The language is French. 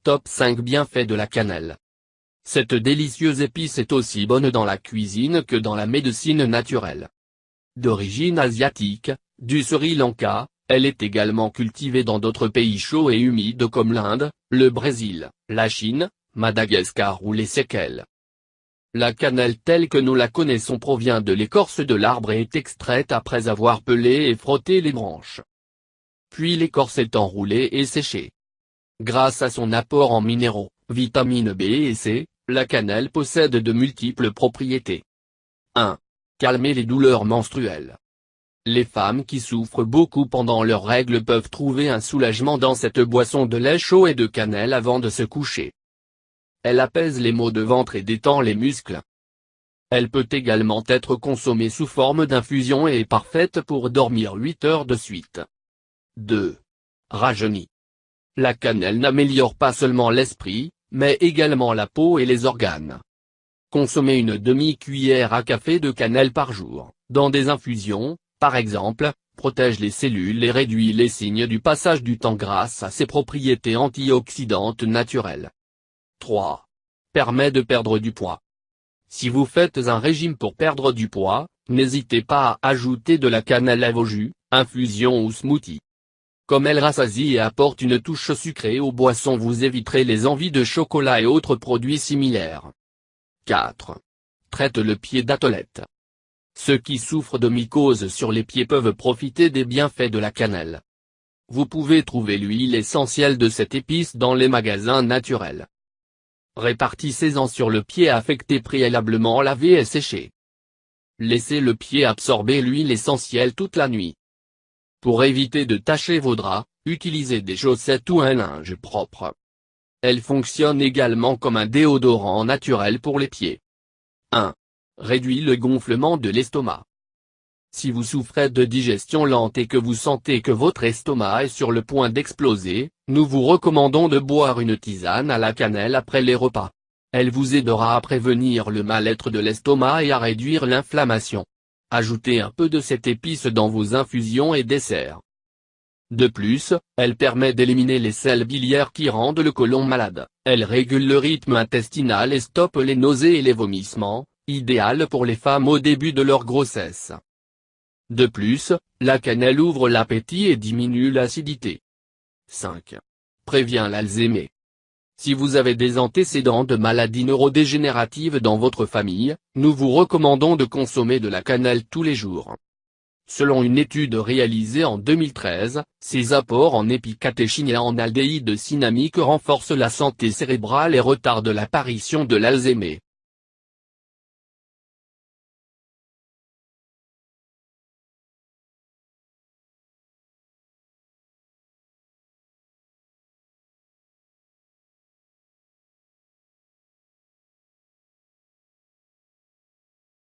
Top 5 bienfaits de la cannelle. Cette délicieuse épice est aussi bonne dans la cuisine que dans la médecine naturelle. D'origine asiatique, du Sri Lanka, elle est également cultivée dans d'autres pays chauds et humides comme l'Inde, le Brésil, la Chine, Madagascar ou les Seychelles. La cannelle telle que nous la connaissons provient de l'écorce de l'arbre et est extraite après avoir pelé et frotté les branches. Puis l'écorce est enroulée et séchée. Grâce à son apport en minéraux, vitamines B et C, la cannelle possède de multiples propriétés. 1. Calmer les douleurs menstruelles. Les femmes qui souffrent beaucoup pendant leurs règles peuvent trouver un soulagement dans cette boisson de lait chaud et de cannelle avant de se coucher. Elle apaise les maux de ventre et détend les muscles. Elle peut également être consommée sous forme d'infusion et est parfaite pour dormir 8 heures de suite. 2. Rajeunit. La cannelle n'améliore pas seulement l'esprit, mais également la peau et les organes. Consommez une demi-cuillère à café de cannelle par jour, dans des infusions, par exemple, protège les cellules et réduit les signes du passage du temps grâce à ses propriétés antioxydantes naturelles. 3. Permet de perdre du poids. Si vous faites un régime pour perdre du poids, n'hésitez pas à ajouter de la cannelle à vos jus, infusions ou smoothies. Comme elle rassasie et apporte une touche sucrée aux boissons, vous éviterez les envies de chocolat et autres produits similaires. 4. Traite le pied d'athlète. Ceux qui souffrent de mycose sur les pieds peuvent profiter des bienfaits de la cannelle. Vous pouvez trouver l'huile essentielle de cette épice dans les magasins naturels. Répartissez-en sur le pied affecté préalablement lavé et séché. Laissez le pied absorber l'huile essentielle toute la nuit. Pour éviter de tacher vos draps, utilisez des chaussettes ou un linge propre. Elle fonctionne également comme un déodorant naturel pour les pieds. 1. Réduit le gonflement de l'estomac. Si vous souffrez de digestion lente et que vous sentez que votre estomac est sur le point d'exploser, nous vous recommandons de boire une tisane à la cannelle après les repas. Elle vous aidera à prévenir le mal-être de l'estomac et à réduire l'inflammation. Ajoutez un peu de cette épice dans vos infusions et desserts. De plus, elle permet d'éliminer les sels biliaires qui rendent le côlon malade. Elle régule le rythme intestinal et stoppe les nausées et les vomissements, idéal pour les femmes au début de leur grossesse. De plus, la cannelle ouvre l'appétit et diminue l'acidité. 5. Prévient l'Alzheimer. Si vous avez des antécédents de maladies neurodégénératives dans votre famille, nous vous recommandons de consommer de la cannelle tous les jours. Selon une étude réalisée en 2013, ses apports en épicatéchine et en aldéhyde cinnamique renforcent la santé cérébrale et retardent l'apparition de l'Alzheimer.